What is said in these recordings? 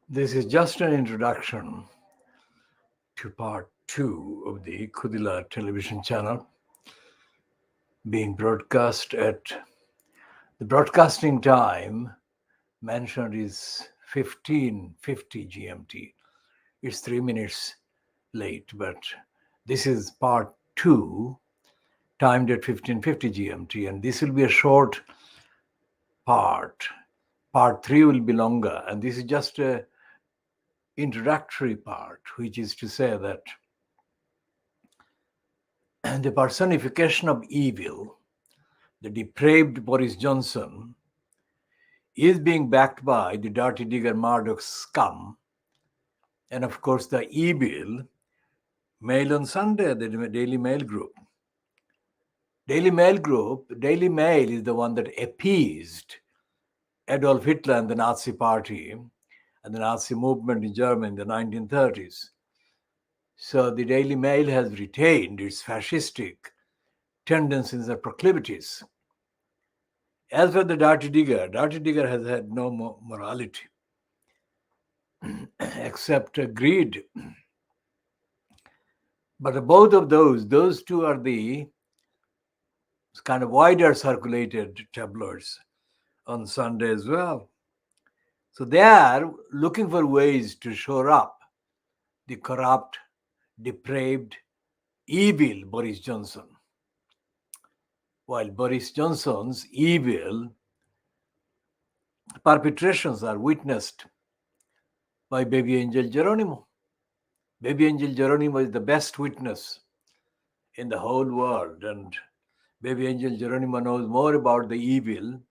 This is just an introduction to part two of the Khoodeelaar television channel being broadcast at the broadcasting time mentioned is 15:50 GMT. It's 3 minutes late, but this is part two timed at 15:50 GMT, and this will be a short part. Part three will be longer, and this is just a introductory part, which is to say that the personification of evil, the depraved Boris Johnson, is being backed by the dirty digger Murdoch scum, and of course the evil Mail on Sunday, the Daily Mail Group. Daily Mail is the one that appeased Adolf Hitler and the Nazi Party and the Nazi movement in Germany in the 1930s. So the Daily Mail has retained its fascistic tendencies and proclivities. As for the Dirty Digger has had no morality except greed. But both of those two are the kind of wider circulated tabloids on Sunday as well. So they are looking for ways to shore up the corrupt, depraved, evil Boris Johnson. While Boris Johnson's evil perpetrations are witnessed by baby Angel Geronimo. Baby Angel Geronimo is the best witness in the whole world, and baby Angel Geronimo knows more about the evil,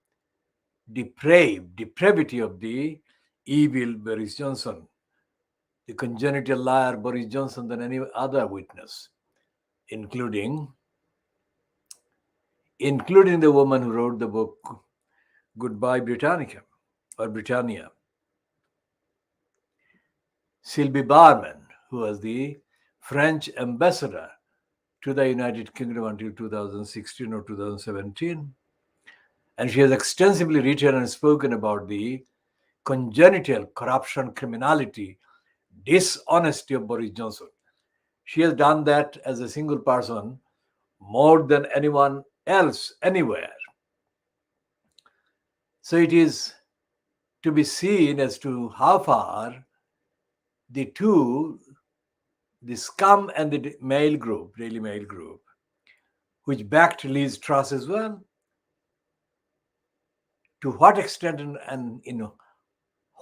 depravity of the evil Boris Johnson, the congenital liar Boris Johnson, than any other witness, including the woman who wrote the book Goodbye Britannica or Britannia, Sylvie Barman, who was the French ambassador to the United Kingdom until 2016 or 2017. And she has extensively written and spoken about the congenital corruption, criminality, dishonesty of Boris Johnson. She has done that as a single person more than anyone else anywhere. So it is to be seen as to how far the two, the scum and the Daily Mail Group, which backed Liz Truss as well, to what extent and in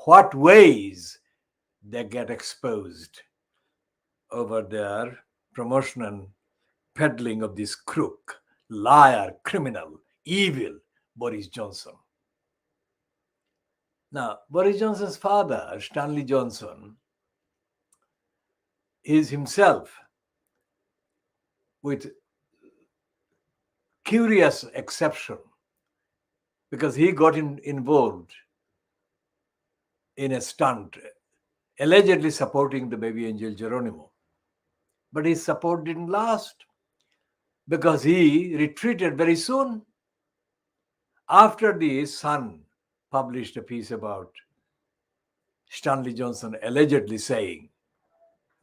what ways they get exposed over their promotion and peddling of this crook, liar, criminal, evil Boris Johnson. Now, Boris Johnson's father, Stanley Johnson, is himself, with curious exception, because he got involved in a stunt, allegedly supporting the baby Angel Geronimo. But his support didn't last, because he retreated very soon after the Sun published a piece about Stanley Johnson allegedly saying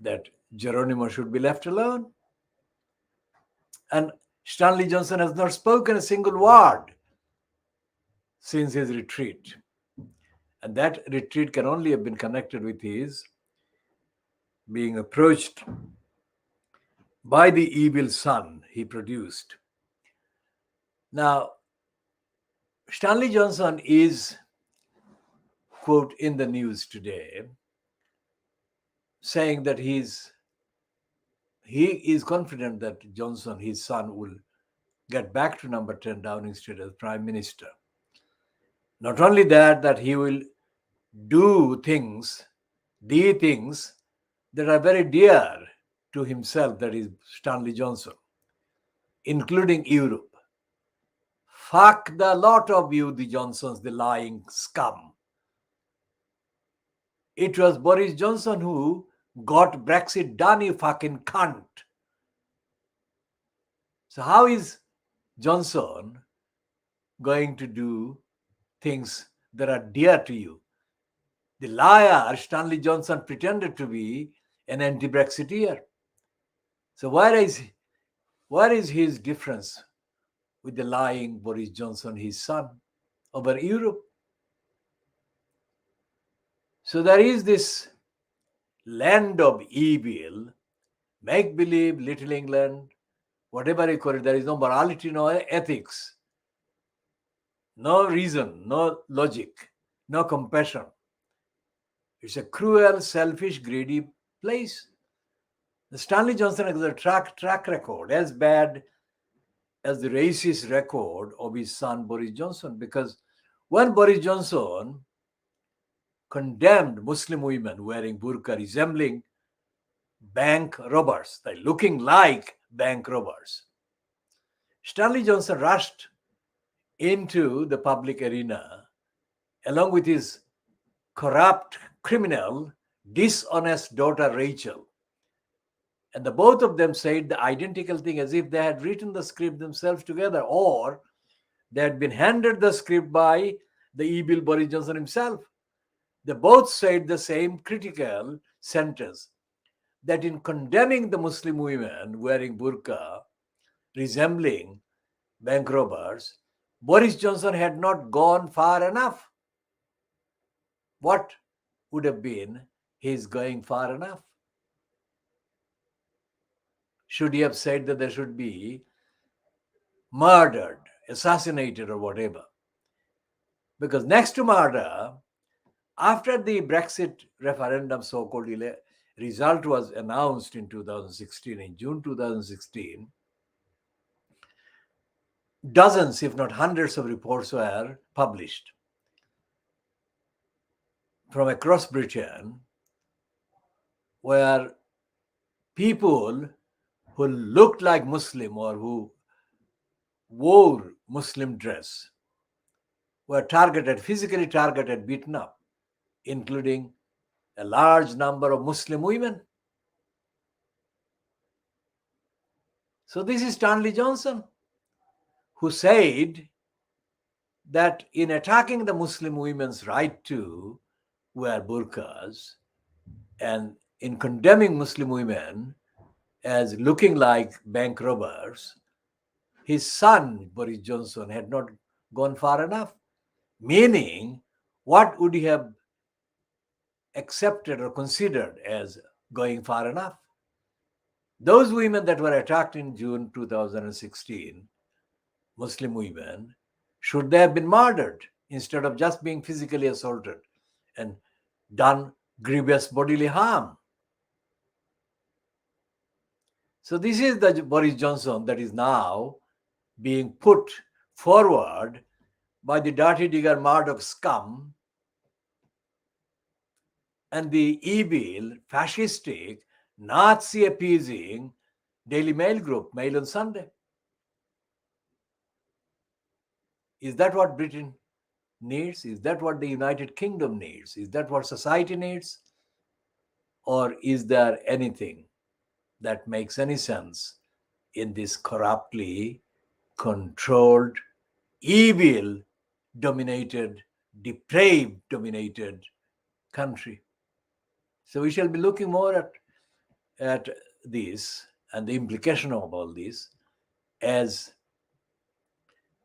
that Geronimo should be left alone. And Stanley Johnson has not spoken a single word since his retreat. And that retreat can only have been connected with his being approached by the evil son he produced. Now, Stanley Johnson is, quote, in the news today, saying that he is confident that Johnson, his son, will get back to number 10 Downing Street as Prime Minister. Not only that he will do the things that are very dear to himself, that is Stanley Johnson, including Europe. Fuck the lot of you, the Johnsons, the lying scum. It was Boris Johnson who got Brexit done, you fucking cunt. So how is Johnson going to do things that are dear to you? The liar, Stanley Johnson, pretended to be an anti-Brexiteer. So where is his difference with the lying Boris Johnson, his son, over Europe? So there is this land of evil, make-believe, Little England, whatever you call it. There is no morality, no ethics, no reason, no logic, no compassion. It's a cruel, selfish, greedy place. The Stanley Johnson has a track record as bad as the racist record of his son Boris Johnson, because when Boris Johnson condemned Muslim women wearing burqa resembling bank robbers, like looking like bank robbers, Stanley Johnson rushed into the public arena along with his corrupt, criminal, dishonest daughter Rachel. And the both of them said the identical thing as if they had written the script themselves together, or they had been handed the script by the evil Boris Johnson himself. They both said the same critical sentence, that in condemning the Muslim women wearing burqa, resembling bank robbers, Boris Johnson had not gone far enough. What would have been his going far enough? Should he have said that they should be murdered, assassinated, or whatever? Because next to murder, after the Brexit referendum so-called result was announced in 2016, in June 2016, dozens, if not hundreds of reports were published from across Britain, where people who looked like Muslim or who wore Muslim dress were targeted, physically targeted, beaten up, including a large number of Muslim women. So this is Stanley Johnson, who said that in attacking the Muslim women's right to wear burqas and in condemning Muslim women as looking like bank robbers, his son, Boris Johnson, had not gone far enough. Meaning, what would he have accepted or considered as going far enough? Those women that were attacked in June 2016, Muslim women, should they have been murdered instead of just being physically assaulted and done grievous bodily harm? So this is the Boris Johnson that is now being put forward by the dirty digger Murdoch scum and the evil, fascistic, Nazi-appeasing Daily Mail group, Mail on Sunday. Is that what Britain needs? Is that what the United Kingdom needs? Is that what society needs? Or is there anything that makes any sense in this corruptly controlled, evil-dominated, depraved-dominated country? So we shall be looking more at this and the implication of all this as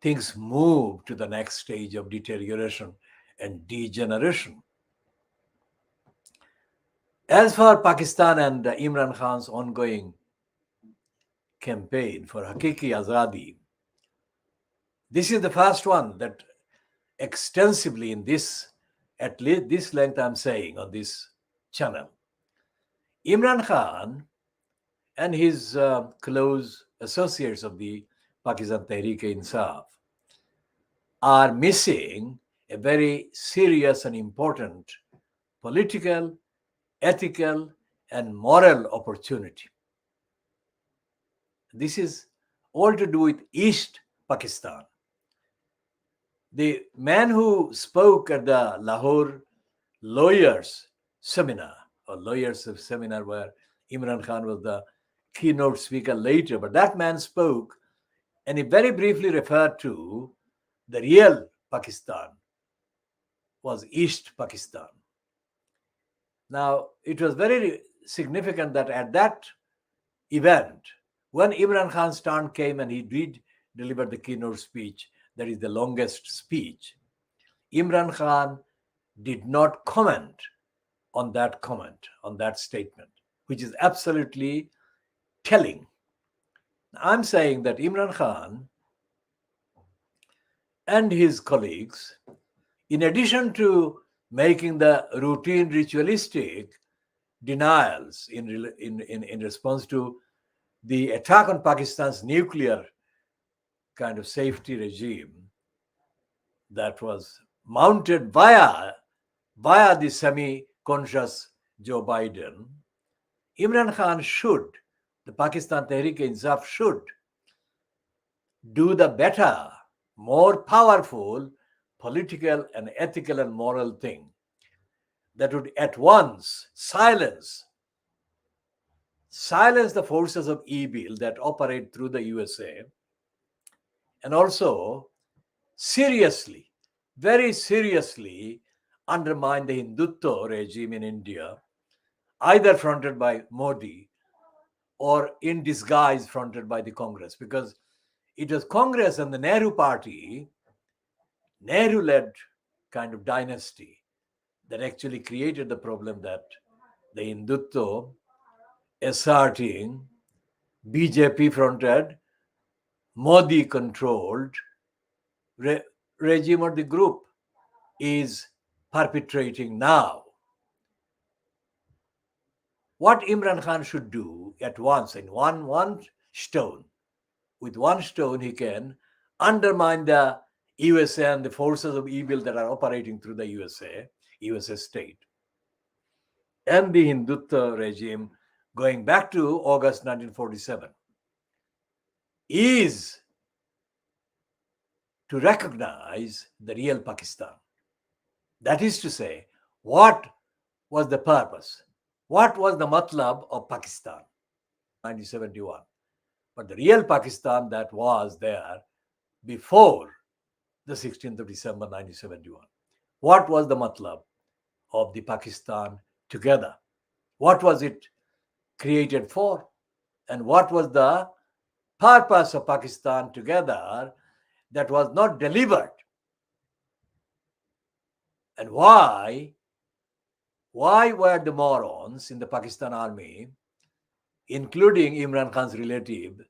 things move to the next stage of deterioration and degeneration. As for Pakistan and Imran Khan's ongoing campaign for Hakiki Azadi, this is the first one that extensively in this, at least this length I'm saying on this channel, Imran Khan and his close associates of the Pakistan Tehreek-e-Insaf are missing a very serious and important political, ethical, and moral opportunity. This is all to do with East Pakistan. The man who spoke at the Lahore lawyers seminar, or lawyers seminar where Imran Khan was the keynote speaker later, but that man spoke and he very briefly referred to the real Pakistan was East Pakistan. Now, it was very significant that at that event, when Imran Khan's turn came and he did deliver the keynote speech, that is the longest speech, Imran Khan did not comment, on that statement, which is absolutely telling. I'm saying that Imran Khan and his colleagues, in addition to making the routine ritualistic denials in response to the attack on Pakistan's nuclear kind of safety regime that was mounted via the semi-conscious Joe Biden, Imran Khan should, the Pakistan Tehreek-e-Insaf should do the better, more powerful political and ethical and moral thing that would at once silence the forces of evil that operate through the USA, and also seriously, very seriously undermine the Hindutva regime in India, either fronted by Modi or in disguise fronted by the Congress, because it was Congress and the Nehru party, Nehru-led kind of dynasty, that actually created the problem that the Hindutva asserting BJP fronted, Modi controlled regime or the group is perpetrating now. What Imran Khan should do at once, in one stone, with one stone, he can undermine the USA and the forces of evil that are operating through the USA state, and the Hindutva regime going back to August 1947, is to recognize the real Pakistan. That is to say, what was the purpose? What was the matlab of Pakistan? 1971. But the real Pakistan that was there before the 16th of December 1971. What was the matlab of the Pakistan together? What was it created for? And what was the purpose of Pakistan together that was not delivered? And why were the morons in the Pakistan army, including Imran Khan's relative,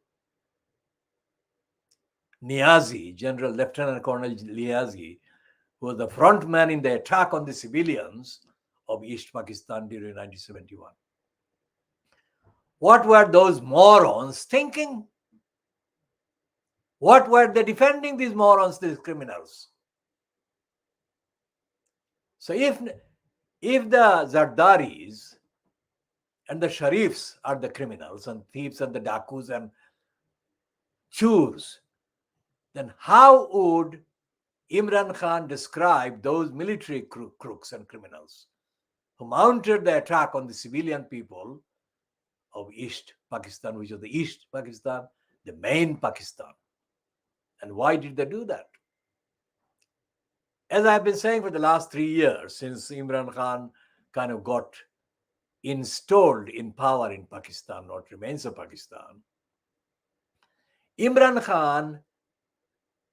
Niazi, General Lieutenant Colonel Niazi, who was the front man in the attack on the civilians of East Pakistan during 1971. What were those morons thinking? What were they defending, these morons, these criminals? So if the Zardaris and the Sharifs are the criminals and thieves and the Dakus and churs, then how would Imran Khan describe those military crooks and criminals who mounted the attack on the civilian people of East Pakistan, which was the East Pakistan, the main Pakistan? And why did they do that? As I've been saying for the last 3 years, since Imran Khan kind of got installed in power in Pakistan, what remains of Pakistan, Imran Khan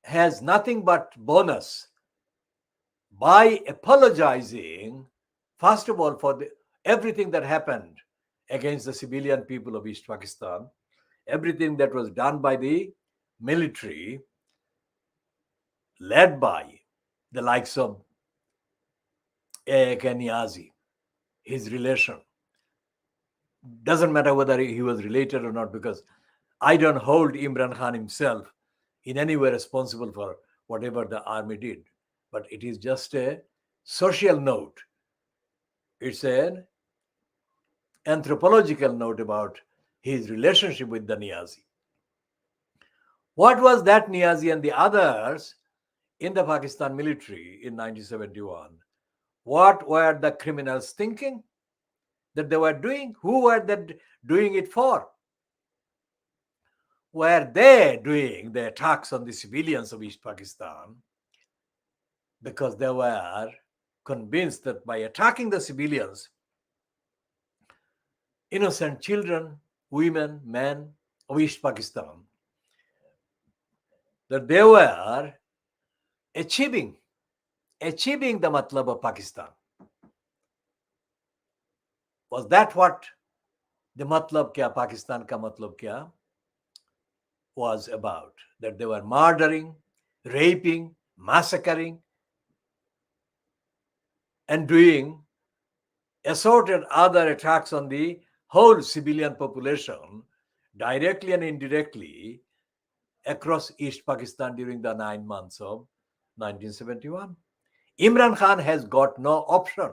has nothing but bonus by apologizing, first of all, for everything that happened against the civilian people of East Pakistan, everything that was done by the military, led by the likes of Niazi, his relation. Doesn't matter whether he was related or not, because I don't hold Imran Khan himself in any way responsible for whatever the army did. But it is just a social note. It's an anthropological note about his relationship with the Niazi. What was that Niazi and the others in the Pakistan military in 1971? What were the criminals thinking that they were doing? Who were they doing it for? Were they doing the attacks on the civilians of East Pakistan because they were convinced that by attacking the civilians, innocent children, women, men of East Pakistan, that they were achieving the matlab of Pakistan. Was that what the matlab kya, Pakistan ka matlab kya, was about? That they were murdering, raping, massacring, and doing assorted other attacks on the whole civilian population, directly and indirectly, across East Pakistan during the 9 months of 1971. Imran Khan has got no option.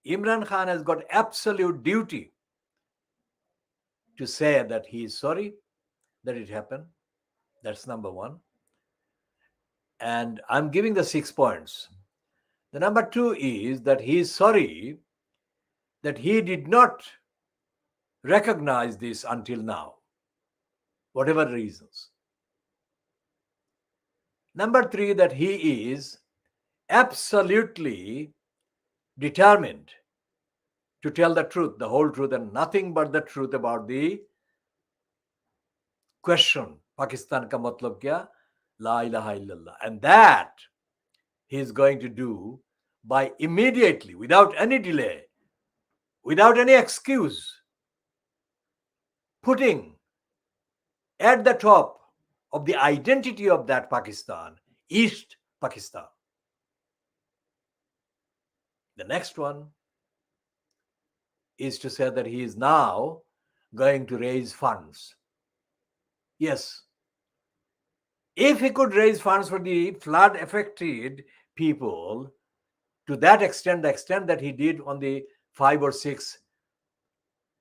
Imran Khan has got absolute duty to say that he is sorry that it happened. That's number one. And I'm giving the 6 points. The number 2 is that he is sorry that he did not recognize this until now, whatever reasons. Number 3, that he is absolutely determined to tell the truth, the whole truth, and nothing but the truth about the question, Pakistan ka matlab kya? La ilaha illallah. And that he is going to do by immediately, without any delay, without any excuse, putting at the top of the identity of that Pakistan, East Pakistan. The next one is to say that he is now going to raise funds. Yes. If he could raise funds for the flood affected people to that extent, the extent that he did on the 5 or 6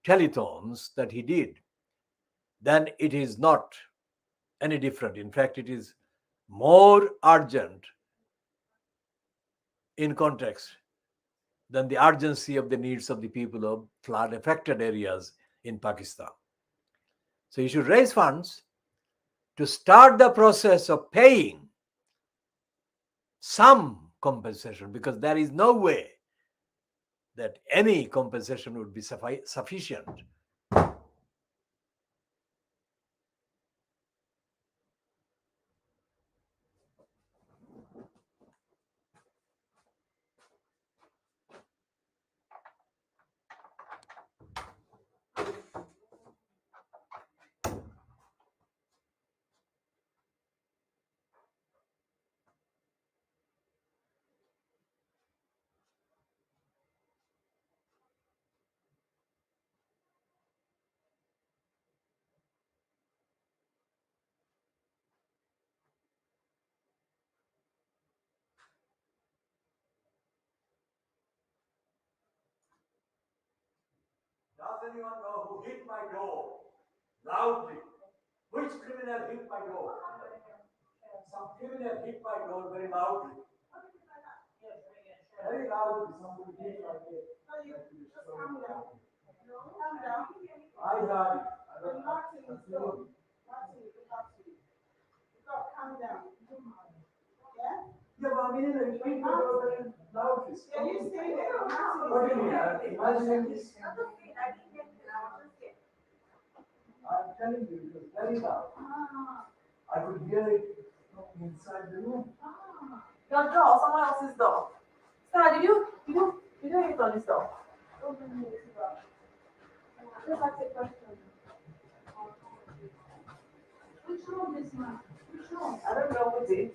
telethons that he did, then it is not any different. In fact, it is more urgent in context than the urgency of the needs of the people of flood affected areas in Pakistan. So he should raise funds to start the process of paying some compensation, because there is no way that any compensation would be sufficient. Does anyone know who hit my door loudly? Which criminal hit my door? Some criminal hit my door very loudly. Very loudly, somebody hit my door. Calm down. I heard it. Calm down. Yeah? Yeah, but I mean, it hit my door very loudly. Yeah, you say that. What do you mean? Imagine this. I'm telling you, it was very loud. I could hear it from inside the room. Your door, someone else's door. Sir, did you hit on this door? Just ask a question. Which room is mine? Which room? I don't know who did.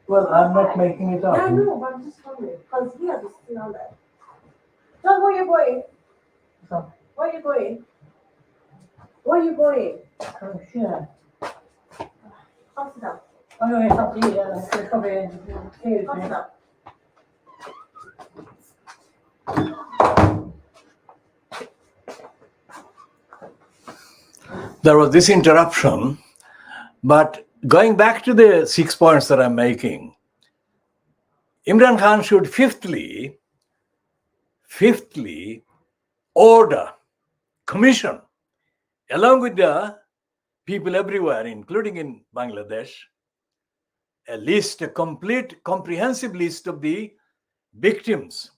Well, I'm not making it up. Yeah, I know, but I'm just wondering. Because he has a sitting on there. John, where are you going? So, Where are you going? Where are you going? Oh, sure. Come sit down. I'm going to have to eat it's probably confused Come me. sit down. there was this interruption, but going back to the 6 points that I'm making, Imran Khan should fifthly order, commission, along with the people everywhere, including in Bangladesh, a complete, comprehensive list of the victims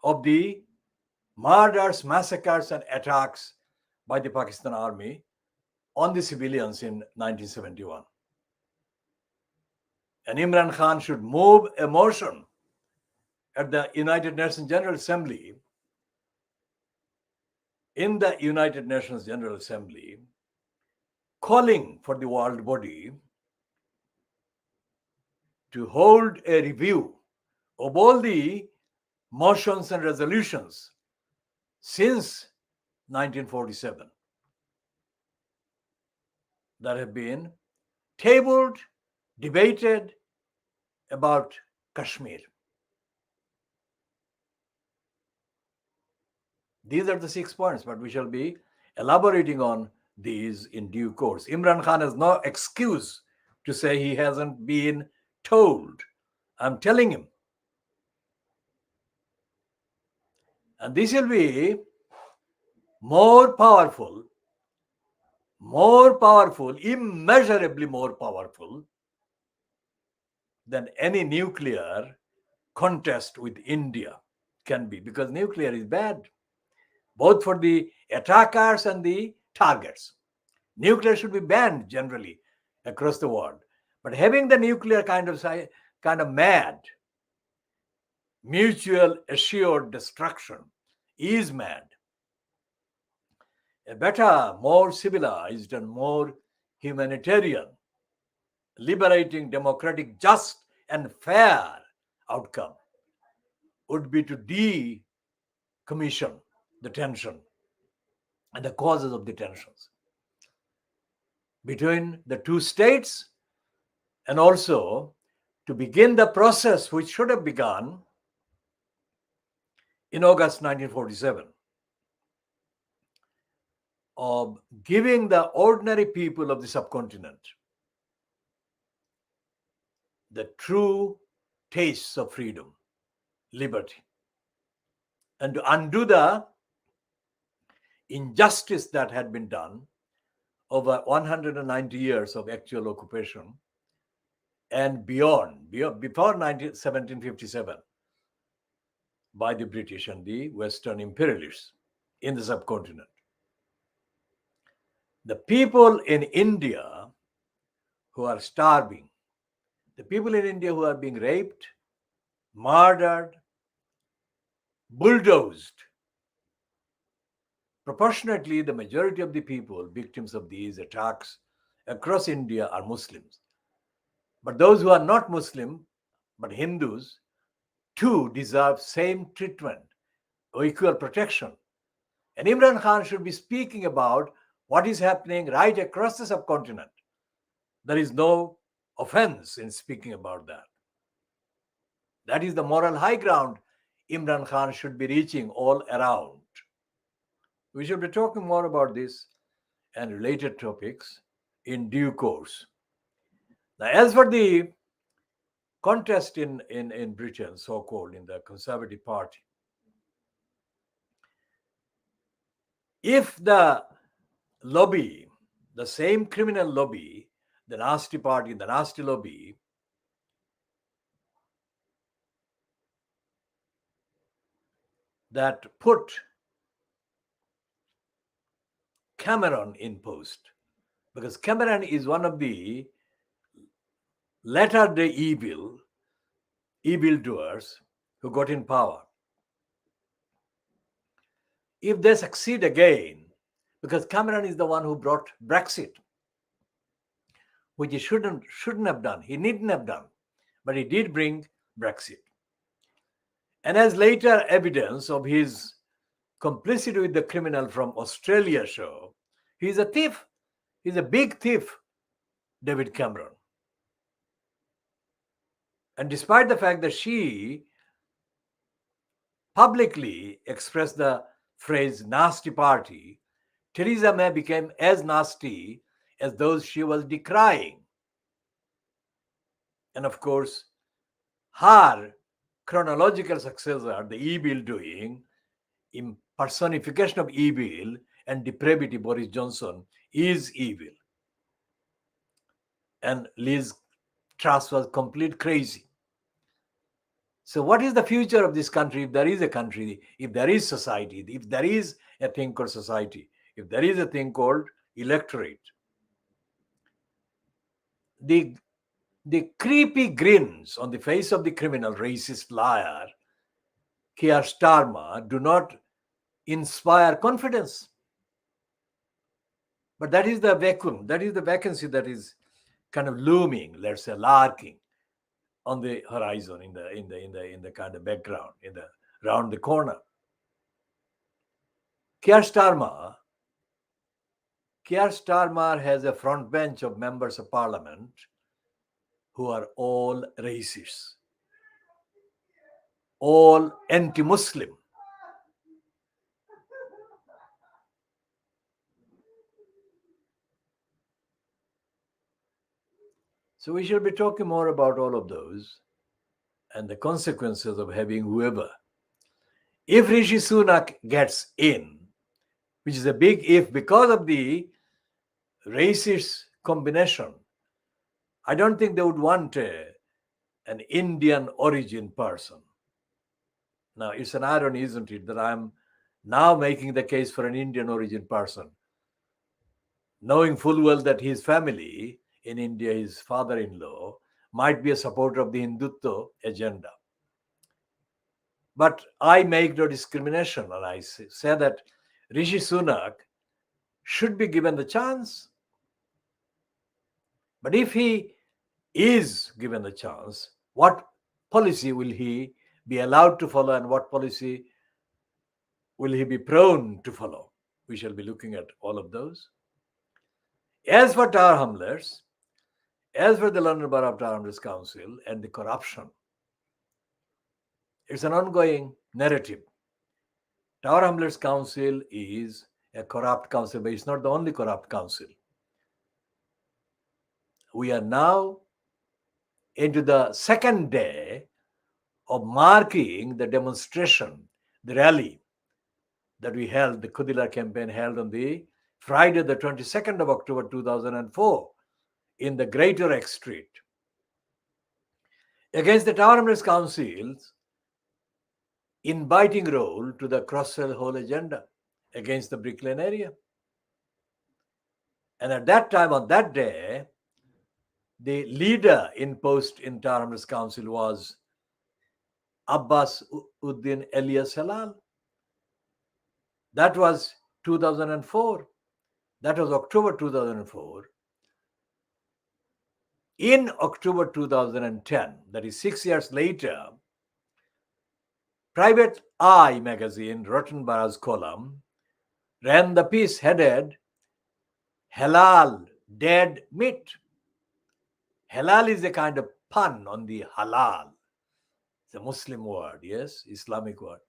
of the murders, massacres, and attacks by the Pakistan Army on the civilians in 1971. And Imran Khan should move a motion at the United Nations General Assembly, calling for the world body to hold a review of all the motions and resolutions since 1947 that have been tabled, debated about Kashmir. These are the 6 points, but we shall be elaborating on these in due course. Imran Khan has no excuse to say he hasn't been told. I'm telling him. And this will be more powerful, immeasurably more powerful than any nuclear contest with India can be, because nuclear is bad, both for the attackers and the targets. Nuclear should be banned generally across the world. But having the nuclear kind of mad, mutual assured destruction is mad. A better, more civilized, and more humanitarian, liberating, democratic, just, and fair outcome would be to decommission the tension and the causes of the tensions between the two states, and also to begin the process which should have begun in August 1947 of giving the ordinary people of the subcontinent the true tastes of freedom, liberty, and to undo the injustice that had been done over 190 years of actual occupation and beyond, before 1757, by the British and the Western imperialists in the subcontinent. The people in India who are starving, the people in India who are being raped, murdered, bulldozed. Proportionately, the majority of the people victims of these attacks across India are Muslims. But those who are not Muslim, but Hindus, too deserve same treatment or equal protection. And Imran Khan should be speaking about what is happening right across the subcontinent. There is no offense in speaking about that. That is the moral high ground Imran Khan should be reaching all around. We should be talking more about this and related topics in due course. Now, as for the contest in Britain, so-called in the Conservative Party, if the lobby, the same criminal lobby, the nasty party, the nasty lobby, that put Cameron in post, because Cameron is one of the latter-day evildoers who got in power. If they succeed again, because Cameron is the one who brought Brexit, which he shouldn't have done, he needn't have done, but he did bring Brexit. And as later evidence of his complicity with the criminal from Australia show, he's a thief. He's a big thief, David Cameron. And despite the fact that she publicly expressed the phrase nasty party, Theresa May became as nasty as those she was decrying. And of course, her chronological successor, the evil doing, personification of evil and depravity, Boris Johnson, is evil. And Liz Truss was complete crazy. So what is the future of this country, if there is a country, if there is society, if there is a thing called society, if there is a thing called electorate? The, the creepy grins on the face of the criminal, racist liar, Keir Starmer, do not inspire confidence. But that is the vacuum, that is the vacancy that is kind of looming, let's say, lurking on the horizon, in the kind of background, in the round the corner. Keir Starmer has a front bench of members of parliament who are all racists, all anti-Muslim. So we should be talking more about all of those and the consequences of having whoever. If Rishi Sunak gets in, which is a big if because of the racist combination, I don't think they would want an Indian origin person. Now, it's an irony, isn't it, that I'm now making the case for an Indian origin person, knowing full well that his family in India, his father-in-law, might be a supporter of the Hindutva agenda. But I make no discrimination, and I say that Rishi Sunak should be given the chance. But if he is given the chance, what policy will he be allowed to follow, and what policy will he be prone to follow? We shall be looking at all of those. As for Tower Hamlets, as for the London Borough of Tower Hamlets Council and the corruption, it's an ongoing narrative. Tower Hamlets Council is a corrupt council, but it's not the only corrupt council. We are now into the second day of marking the demonstration, the rally that we held, the Khoodeelaar campaign held on the Friday, the 22nd of October 2004 in the Greater Haque Street against the Tower Hamlets Council's inviting role to the cross-sell whole agenda against the Brick Lane area. And at that time, on that day, the leader in post in Tower Hamlets Council was Abbas Uddin Elias Halal. That was 2004. That was October 2004. In October 2010, that is 6 years later, Private Eye magazine, Rottenborough's column, ran the piece headed Halal, Dead Meat. Halal is a kind of pun on the halal. It's a Muslim word, yes, Islamic word.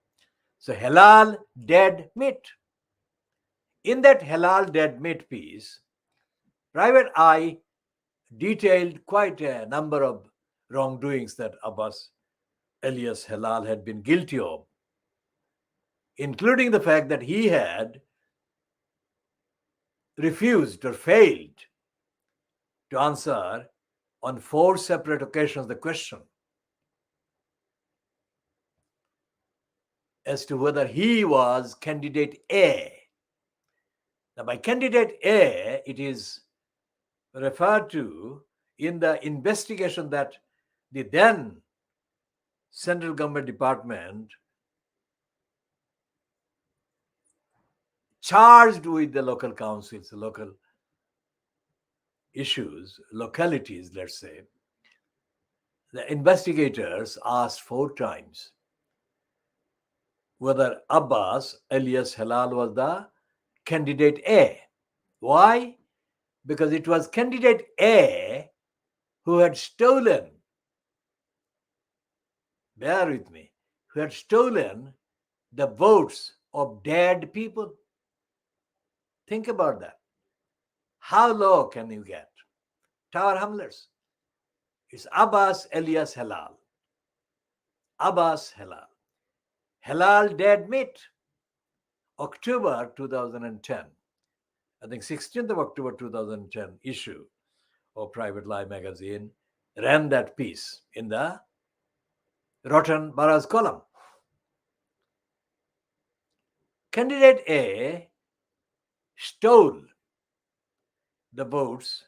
So halal, dead meat. In that halal, dead meat piece, Private Eye detailed quite a number of wrongdoings that Abbas Elias Halal had been guilty of, including the fact that he had refused or failed to answer on 4 separate occasions the question as to whether he was candidate A. Now, by candidate A, it is referred to in the investigation that the then central government department charged with the local councils, local issues, localities, let's say. The investigators asked 4 times whether Abbas Elias Halal was the candidate A. Why? Because it was candidate A who had stolen, bear with me, who had stolen the votes of dead people. Think about that. How low can you get? Tower Hamlets. It's Abbas Elias Halal. Abbas Halal. Halal dead meat. October 2010. I think 16th of October 2010 issue of Private Eye magazine ran that piece in the Rotten Borough's column. Candidate A stole the votes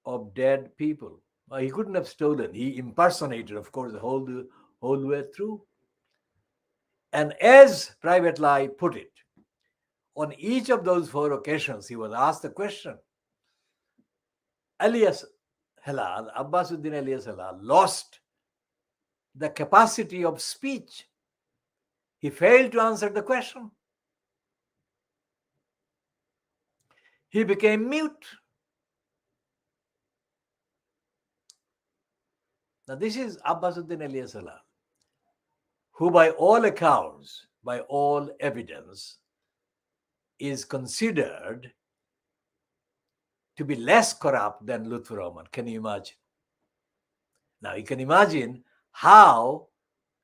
of dead people. Well, he couldn't have stolen. He impersonated, of course, the whole way through. And as Private Lie put it, on each of those 4 occasions, he was asked the question. Alias Halal, Abbasuddin alias Halal, lost the capacity of speech. He failed to answer the question. He became mute. Now, this is Abbasuddin alias Halal, who by all accounts, by all evidence, is considered to be less corrupt than Lutfur Rahman. Can you imagine? Now, you can imagine how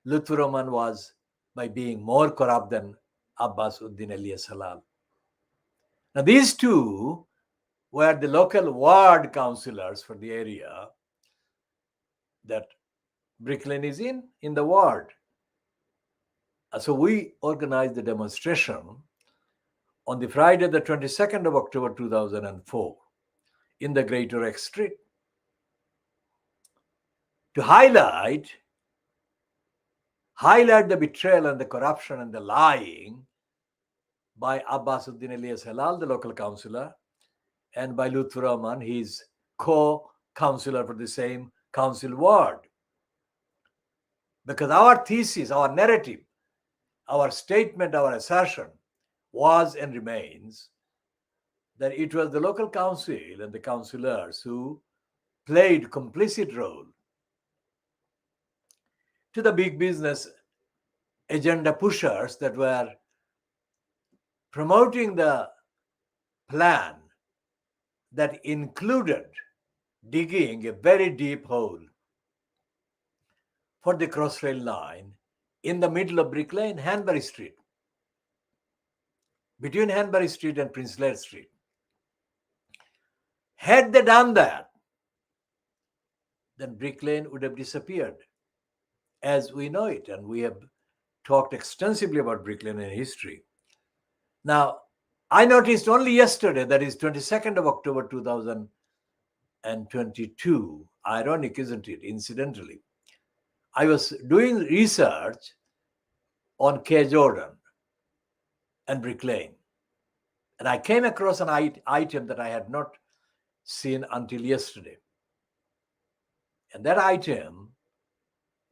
Lutfur Rahman was by being more corrupt than Abbasuddin alias Halal. Now, these two were the local ward councillors for the area that Brick Lane is in the ward. So we organized the demonstration on the Friday, the 22nd of October 2004 in the Greater X Street to highlight the betrayal and the corruption and the lying by Abbasuddin alias Halal, the local councillor, and by Lutfur Rahman, his co-councillor for the same council ward. Because our thesis, our narrative, our statement, our assertion was and remains that it was the local council and the councillors who played complicit role to the big business agenda pushers that were promoting the plan that included digging a very deep hole for the Crossrail line in the middle of Brick Lane, Hanbury Street, between Hanbury Street and Prince Laird Street. Had they done that, then Brick Lane would have disappeared as we know it. And we have talked extensively about Brick Lane in history. Now, I noticed only yesterday, that is 22nd of October 2022, ironic, isn't it, incidentally, I was doing research on K. Jordan and Brick Lane. And I came across an item that I had not seen until yesterday. And that item,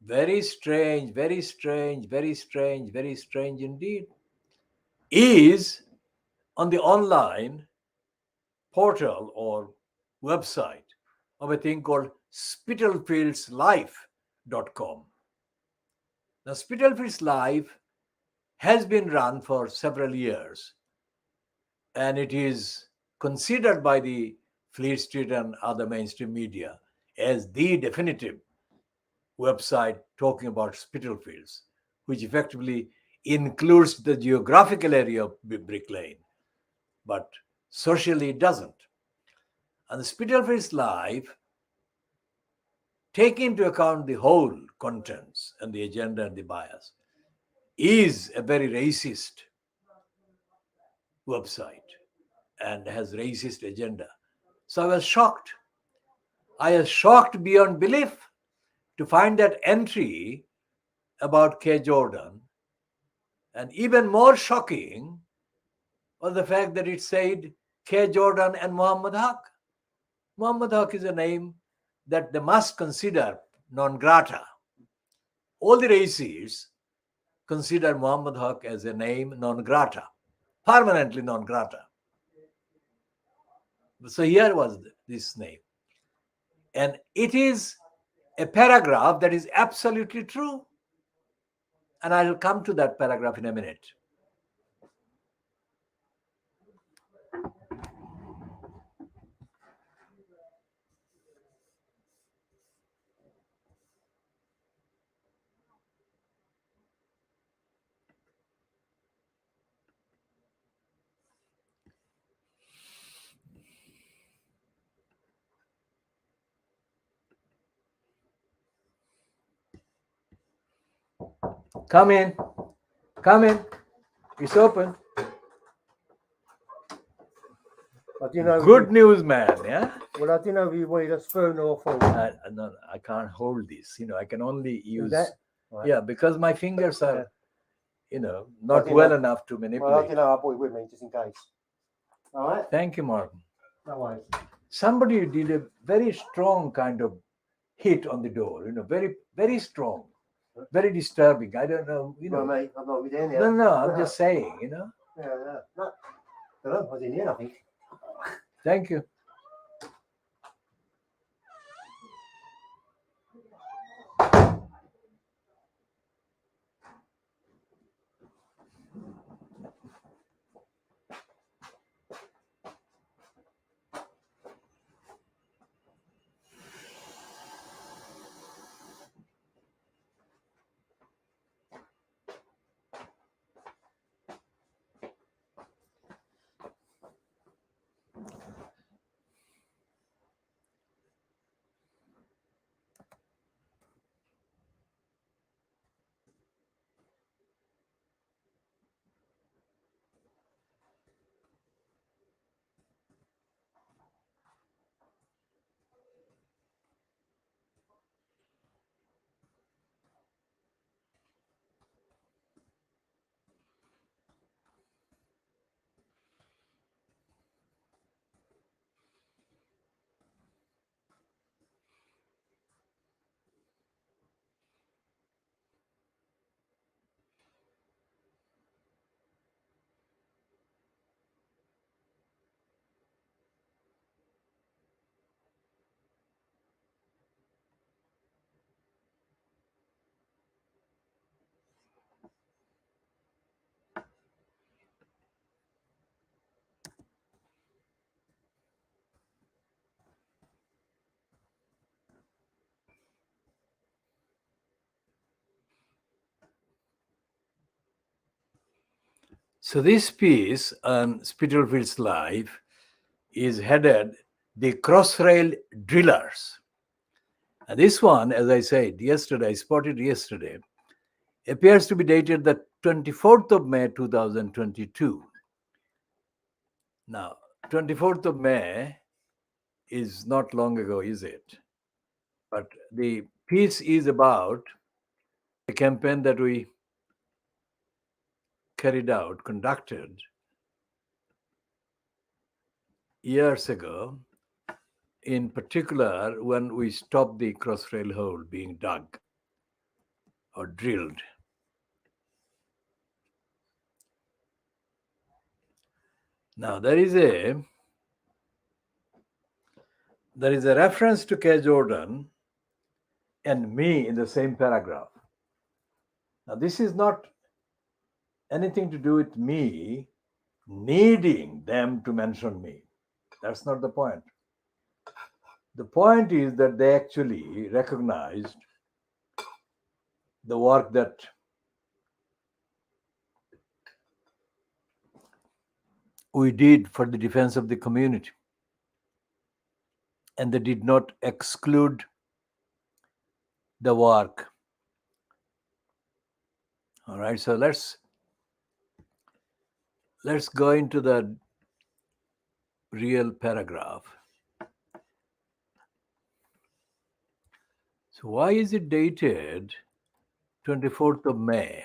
very strange, very strange, very strange, very strange indeed, is on the online portal or website of a thing called spittlefield'slife.com. Now, Spittlefield's Life has been run for several years, and it is considered by the Fleet Street and other mainstream media as the definitive website talking about Spittlefields, which effectively includes the geographical area of Brick Lane, but socially it doesn't. And the Spittlefields Life, taking into account the whole contents and the agenda and the bias, is a very racist website and has racist agenda. So I was shocked. I was shocked beyond belief to find that entry about K. Jordan. And even more shocking was the fact that it said K. Jordan and Muhammad Haque. Muhammad Haque is a name that they must consider non grata. All the racists consider Muhammad Haque as a name non grata, permanently non grata. So here was this name. And it is a paragraph that is absolutely true. And I'll come to that paragraph in a minute. Come in. Come in. It's open. I didn't know. Good news, man. Yeah. Well, I didn't know if you wanted a spoon or a fork. No, I can't hold this. I can only Do use. that? Right. Yeah, because my fingers are, not didn't well know- enough to Well, I manipulate. didn't know. I brought it with me just in case. All right. Thank you, Martin. No worries. Somebody did a very strong kind of hit on the door. Very, very strong, very disturbing. I don't know. Well, mate, I'm not with you No, now. no, I'm just saying. Yeah, yeah. No. I don't know. I was in here, I think. Thank you. So this piece on Spittlefield's life is headed "The Crossrail Drillers." And this one, as I said yesterday, I spotted yesterday, appears to be dated the 24th of May 2022. Now, 24th of May is not long ago, is it? But the piece is about a campaign that we conducted years ago, in particular when we stopped the crossrail hole being dug or drilled. Now there is a reference to K. Jordan and me in the same paragraph. Now this is not anything to do with me needing them to mention me. That's not the point. The point is that they actually recognized the work that we did for the defense of the community. And they did not exclude the work. All right, so let's go into the real paragraph. So why is it dated 24th of May?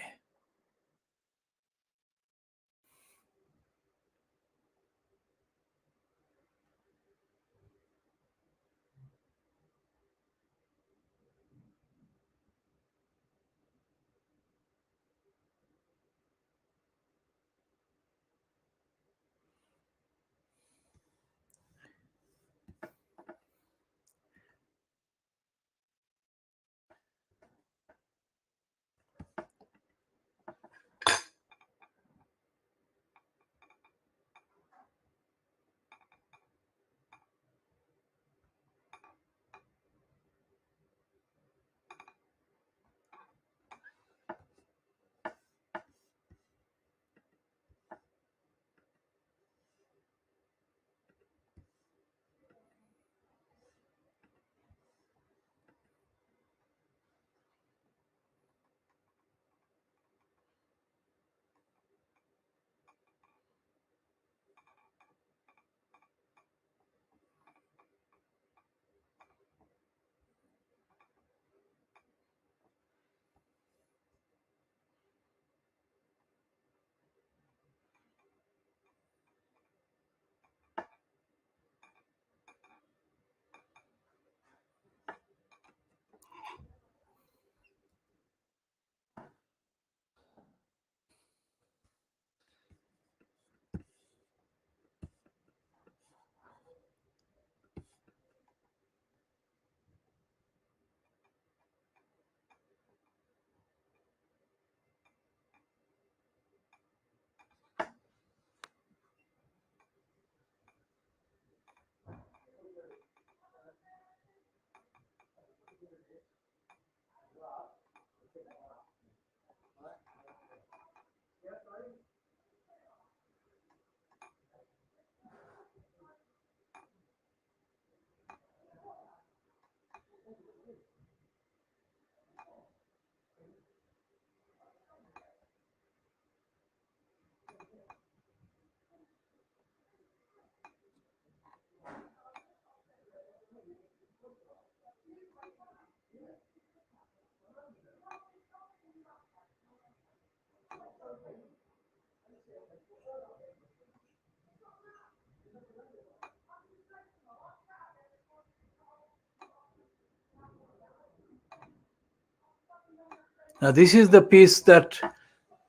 Now, this is the piece that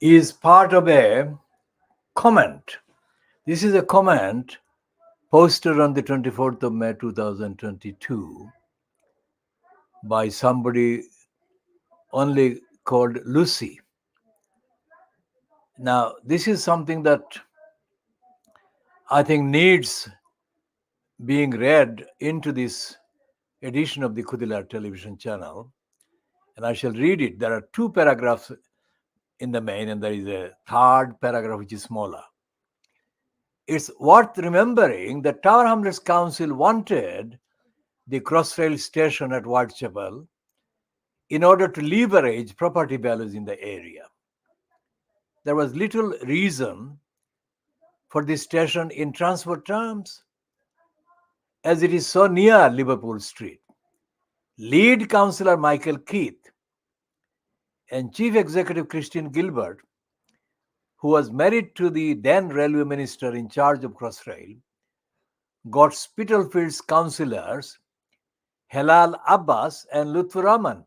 is part of a comment. This is a comment posted on the 24th of May 2022 by somebody only called Lucy. Now, this is something that I think needs being read into this edition of the Khoodeelaar television channel, and I shall read it. There are two paragraphs in the main, and there is a third paragraph which is smaller. It's worth remembering that Tower Hamlets Council wanted the Crossrail station at Whitechapel in order to leverage property values in the area. There was little reason for this station in transport terms, as it is so near Liverpool Street. Lead Councillor Michael Keith and Chief Executive Christine Gilbert, who was married to the then railway minister in charge of Crossrail, got Spitalfields councillors Helal Abbas and Lutfur Rahman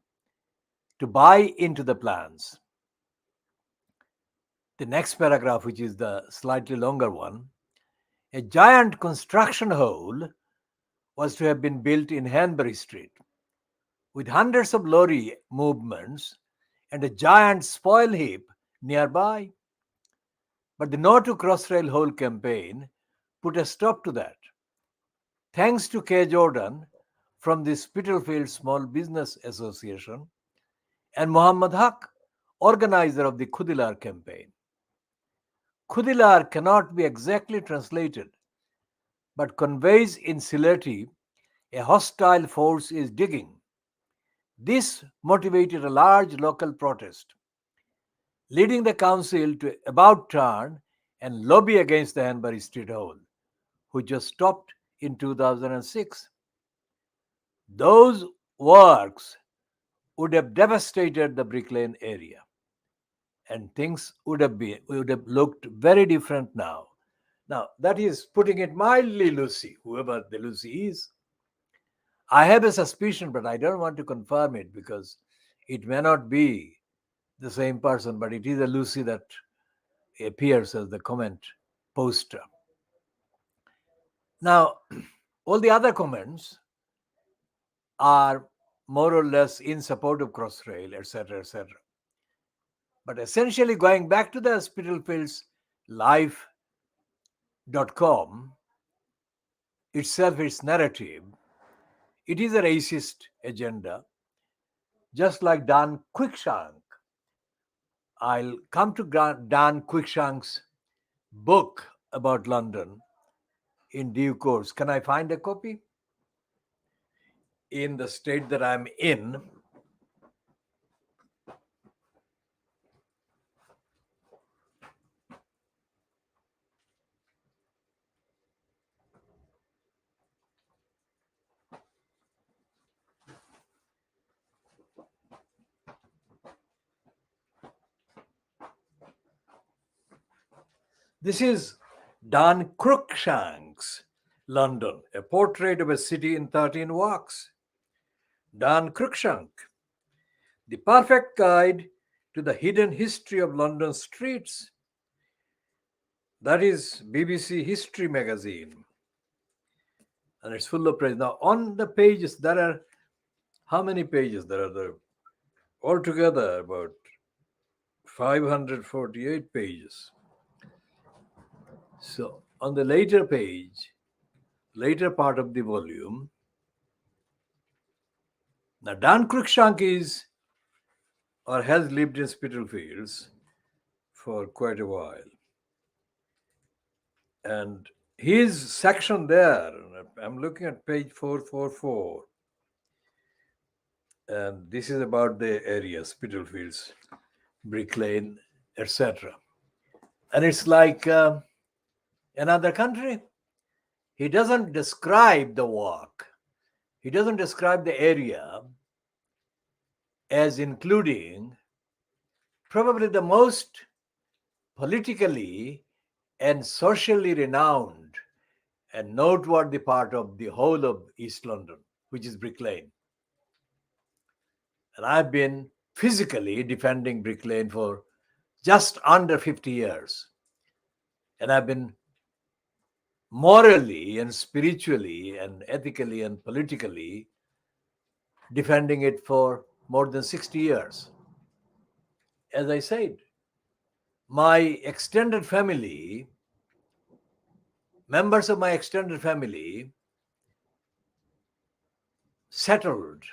to buy into the plans. The next paragraph, which is the slightly longer one, a giant construction hole was to have been built in Hanbury Street, with hundreds of lorry movements and a giant spoil heap nearby. But the No to Crossrail Hole campaign put a stop to that. Thanks to K. Jordan from the Spitalfield Small Business Association and Muhammad Haque, organizer of the Khoodeelaar campaign. Khoodeelaar cannot be exactly translated, but conveys in Sylheti a hostile force is digging. This motivated a large local protest, leading the council to about turn and lobby against the Hanbury Street Hole, which was stopped in 2006. Those works would have devastated the Brick Lane area, and things would have looked very different now. Now, that is putting it mildly, Lucy, whoever the Lucy is. I have a suspicion, but I don't want to confirm it because it may not be the same person, but it is a Lucy that appears as the comment poster. Now, all the other comments are more or less in support of Crossrail, etc., etc. But essentially, going back to the Spitalfields life.com itself, its narrative, it is a racist agenda, just like Dan Quickshank. I'll come to Dan Quickshank's book about London in due course. Can I find a copy? In the state that I'm in, this is Dan Cruikshank's London, a portrait of a city in 13 walks. Dan Cruikshank, the perfect guide to the hidden history of London streets. That is BBC History magazine. And it's full of praise. Now, on the pages, there are how many pages? There are altogether about 548 pages. So, on the later page, later part of the volume, now Dan Cruikshank is or has lived in Spitalfields for quite a while. And his section there, I'm looking at page 444, and this is about the area, Spitalfields, Brick Lane, etc. And it's like another country. He doesn't describe the walk. He doesn't describe the area as including probably the most politically and socially renowned and noteworthy part of the whole of East London, which is Brick Lane. And I've been physically defending Brick Lane for just under 50 years. And I've been morally and spiritually and ethically and politically defending it for more than 60 years. As I said, my extended family, members of my extended family settled,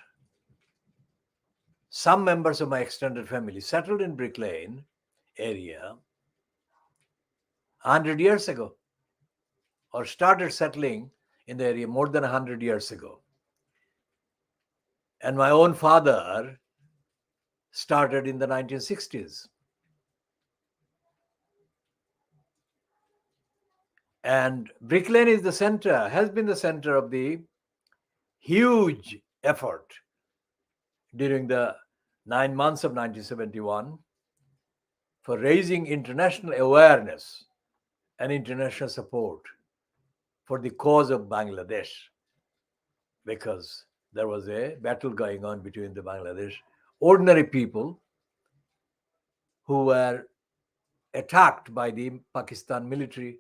some members of my extended family settled in Brick Lane area 100 years ago, or started settling in the area more than 100 years ago. And my own father started in the 1960s. And Brick Lane is the center, has been the center of the huge effort during the 9 months of 1971 for raising international awareness and international support for the cause of Bangladesh, because there was a battle going on between the Bangladesh ordinary people who were attacked by the Pakistan military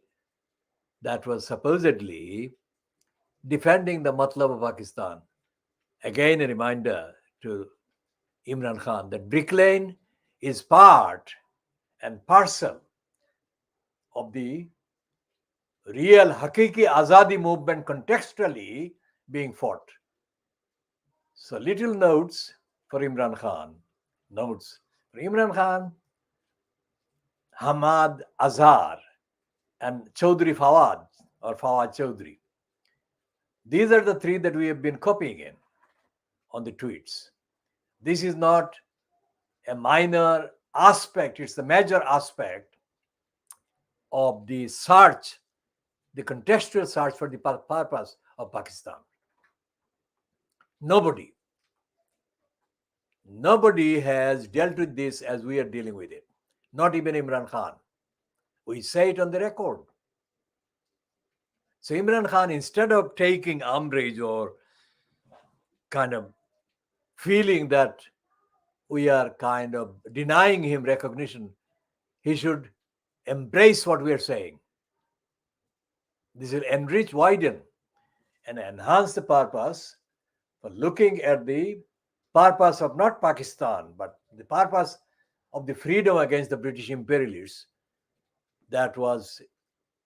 that was supposedly defending the matlab of Pakistan. Again, a reminder to Imran Khan that Brick Lane is part and parcel of the real Hakiki Azadi movement contextually being fought. So little notes for Imran Khan. Notes for Imran Khan, Hamad Azhar, and Chaudhry Fawad or Fawad Chaudhry. These are the three that we have been copying in on the tweets. This is not a minor aspect, it's the major aspect of the search, the contextual search for the purpose of Pakistan. Nobody has dealt with this as we are dealing with it. Not even Imran Khan. We say it on the record. So Imran Khan, instead of taking umbrage or kind of feeling that we are kind of denying him recognition, he should embrace what we are saying. This will enrich, widen, and enhance the purpose for looking at the purpose of not Pakistan, but the purpose of the freedom against the British imperialists that was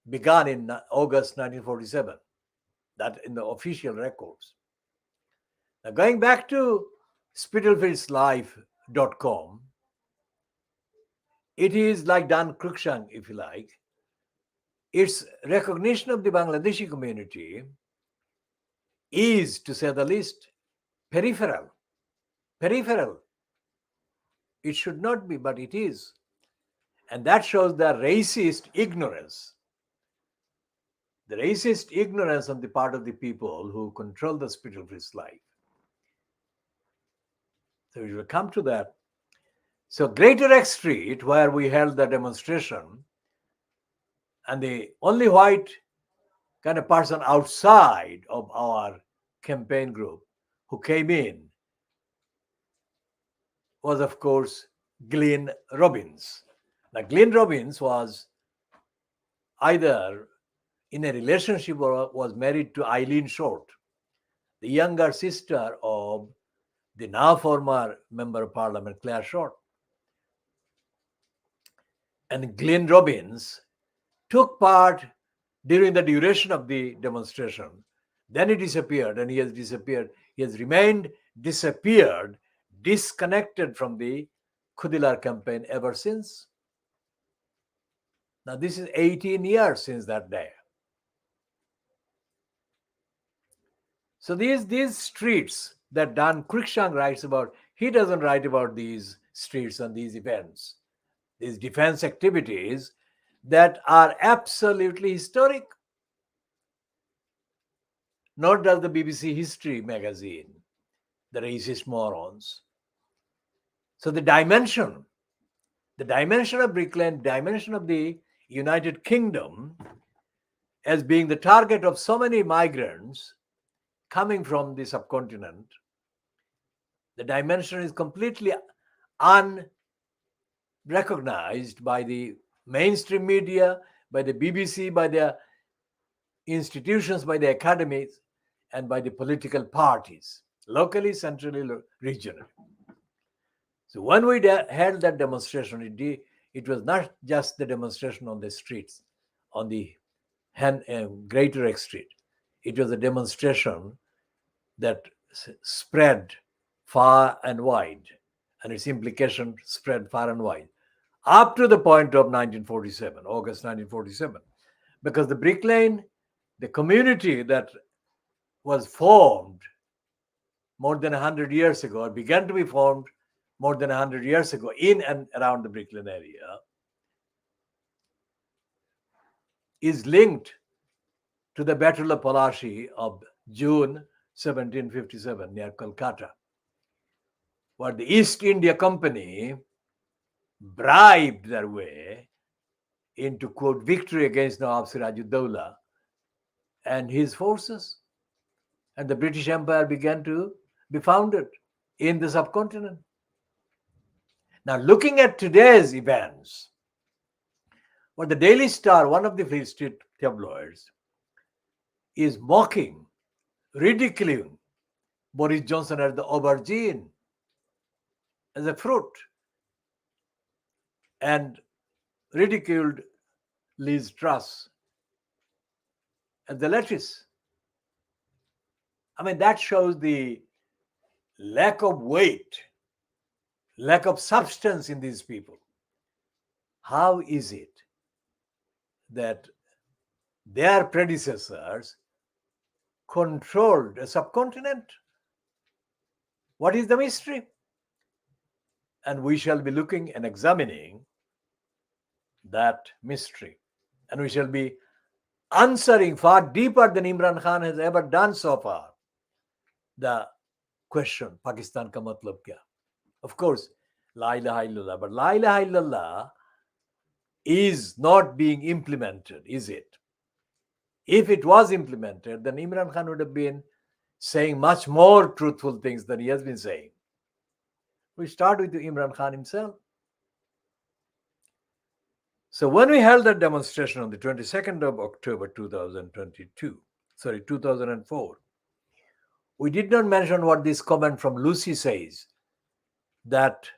begun in August 1947, that in the official records. Now, going back to SpitalfieldsLife.com, it is like Dan Cruikshank, if you like. Its recognition of the Bangladeshi community is, to say the least, peripheral. Peripheral. It should not be, but it is. And that shows the racist ignorance. The racist ignorance on the part of the people who control the Spitalfields Life. So we will come to that. So Greater X Street, where we held the demonstration, and the only white kind of person outside of our campaign group who came in was, of course, Glenn Robbins. Now, Glenn Robbins was either in a relationship or was married to Eileen Short, the younger sister of the now former Member of Parliament, Claire Short. And Glenn Robbins took part during the duration of the demonstration. Then he disappeared, and he has disappeared. He has remained disappeared, disconnected from the Khoodeelaar campaign ever since. Now, this is 18 years since that day. So these streets that Dan Cruikshank writes about, he doesn't write about these streets and these events, these defense activities that are absolutely historic. Nor does the BBC History magazine, the racist morons. So the dimension of Brick Lane, dimension of the United Kingdom as being the target of so many migrants coming from the subcontinent, the dimension is completely unrecognized by the mainstream media, by the BBC, by the institutions, by the academies, and by the political parties, locally, centrally, regionally. So when we held that demonstration, it was not just the demonstration on the streets, on the Greater Haque Street. It was a demonstration that spread far and wide, and its implication spread far and wide, up to the point of 1947, August 1947, because the Brick Lane, the community that was formed more than 100 years ago, or began to be formed more than 100 years ago in and around the Brick Lane area, is linked to the Battle of Palashi of June 1757 near Kolkata, where the East India Company bribed their way into, quote, victory against Nawab Siraj-ud-Dowla and his forces. And the British Empire began to be founded in the subcontinent. Now, looking at today's events, what the Daily Star, one of the Free Street tabloids, is mocking, ridiculing Boris Johnson as the aubergine, as a fruit, and ridiculed Liz Truss as the lettuce. I mean, that shows the lack of weight, lack of substance in these people. How is it that their predecessors controlled a subcontinent? What is the mystery? And we shall be looking and examining that mystery. And we shall be answering far deeper than Imran Khan has ever done so far the question, Pakistan ka matlab kya? Of course, La ilaha illallah. But La ilaha illallah is not being implemented, is it? If it was implemented, then Imran Khan would have been saying much more truthful things than he has been saying. We start with Imran Khan himself. So when we held that demonstration on the 22nd of October 2004, we did not mention what this comment from Lucy says, that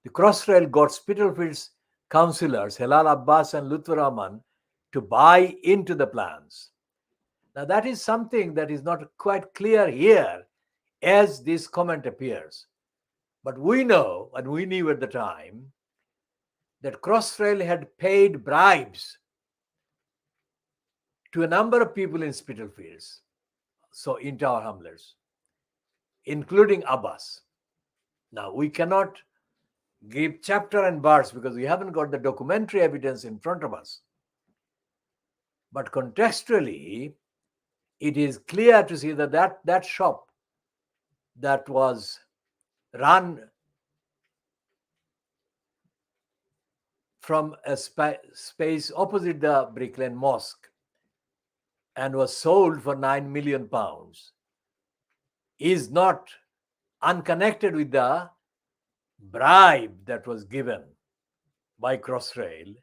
the Crossrail got Spitalfields councillors, Helal Abbas and Lutfur Rahman, to buy into the plans. Now that is something that is not quite clear here as this comment appears. But we know, and we knew at the time, that Crossrail had paid bribes to a number of people in Spitalfields, so in Tower Hamlets, including Abbas. Now, we cannot give chapter and verse because we haven't got the documentary evidence in front of us. But contextually, it is clear to see that that shop that was run from a space opposite the Brick Lane Mosque and was sold for £9 million is not unconnected with the bribe that was given by Crossrail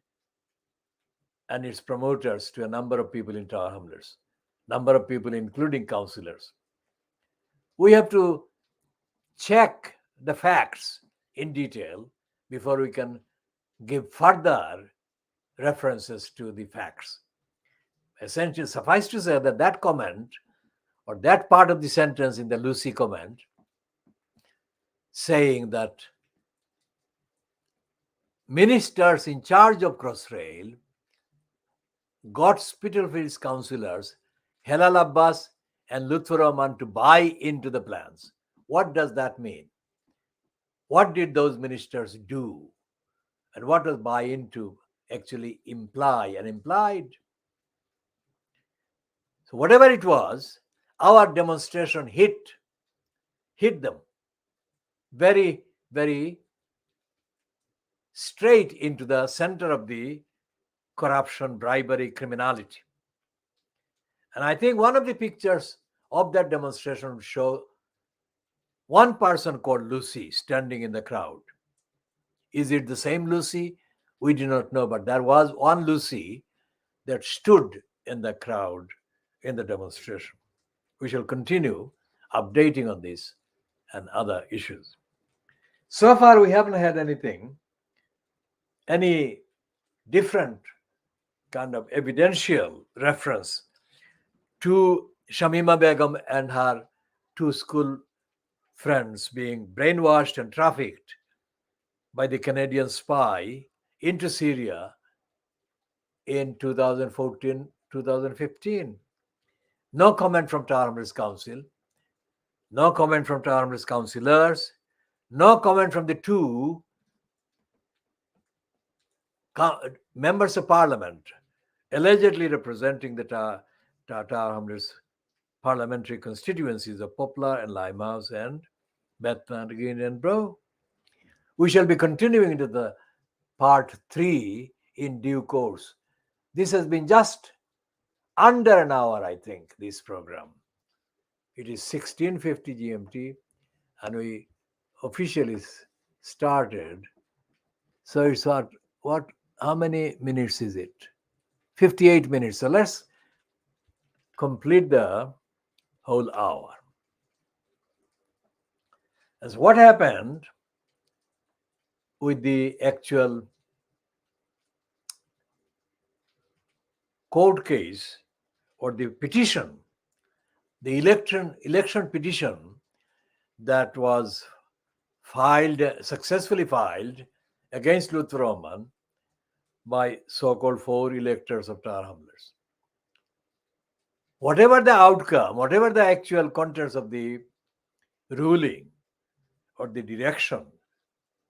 and its promoters to a number of people in Tower Hamlets, number of people including councillors. We have to check the facts in detail before we can give further references to the facts. Essentially, suffice to say that that comment or that part of the sentence in the Lucy comment saying that ministers in charge of Crossrail got Spitalfields councillors, Helal Abbas and Lutfur Rahman, to buy into the plans. What does that mean? What did those ministers do? And what does buy into actually imply and implied? So whatever it was, our demonstration hit them very, very straight into the center of the corruption, bribery, criminality. And I think one of the pictures of that demonstration show one person called Lucy standing in the crowd. Is it the same Lucy? We do not know, but there was one Lucy that stood in the crowd in the demonstration. We shall continue updating on this and other issues. So far, we haven't had any different kind of evidential reference to Shamima Begum and her two school friends being brainwashed and trafficked by the Canadian spy into Syria in 2014, 2015. No comment from Tower Hamlets Council, no comment from Tower Hamlets councillors, no comment from the two members of parliament allegedly representing the Tower Hamlets parliamentary constituencies of Poplar and Limehouse and Bethnal Green and Brough. We shall be continuing into the part 3 in due course. This has been just under an hour, I think, this program. It is 16:50 GMT and we officially started. So it's how many minutes is it? 58 minutes. So let's complete the whole hour. As what happened with the actual court case or the petition, the election petition that was successfully filed against Luther Roman by so-called 4 electors of Tower Hamlets. Whatever the outcome, whatever the actual contents of the ruling or the direction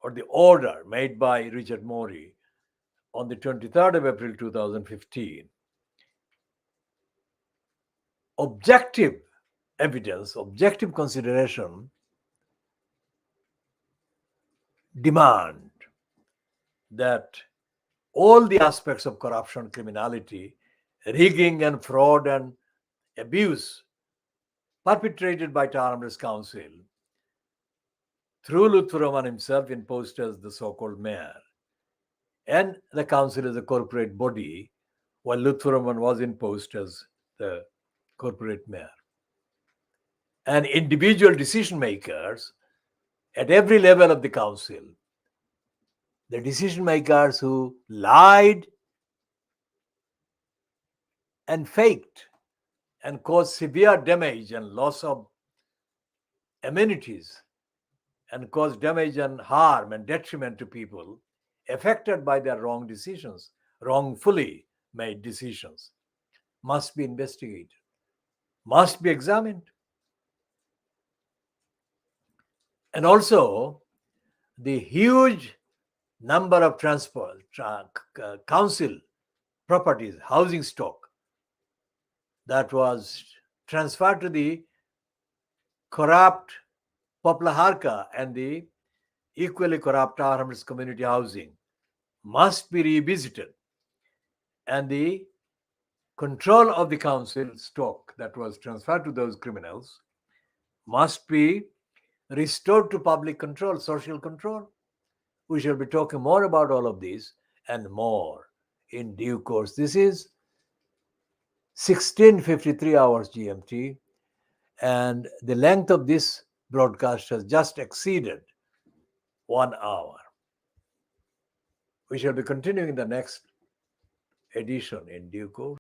or the order made by Richard Morey on the 23rd of April 2015, objective evidence, objective consideration demand that all the aspects of corruption, criminality, rigging and fraud and abuse perpetrated by Tower Hamlets Council through Luther Roman himself imposed as the so-called mayor and the council as a corporate body while Luther Roman was imposed as the corporate mayor. And individual decision makers at every level of the council, the decision makers who lied and faked and caused severe damage and loss of amenities and caused damage and harm and detriment to people affected by their wrong decisions, wrongfully made decisions, must be investigated, must be examined. And also, the huge number of council properties, housing stock that was transferred to the corrupt Poplar Haque and the equally corrupt Tower Hamlets community housing must be revisited, and the control of the council stock that was transferred to those criminals must be restored to public control, social control. We shall be talking more about all of these and more in due course. This is 16:53 hours GMT, and the length of this broadcast has just exceeded 1 hour. We shall be continuing the next edition in due course.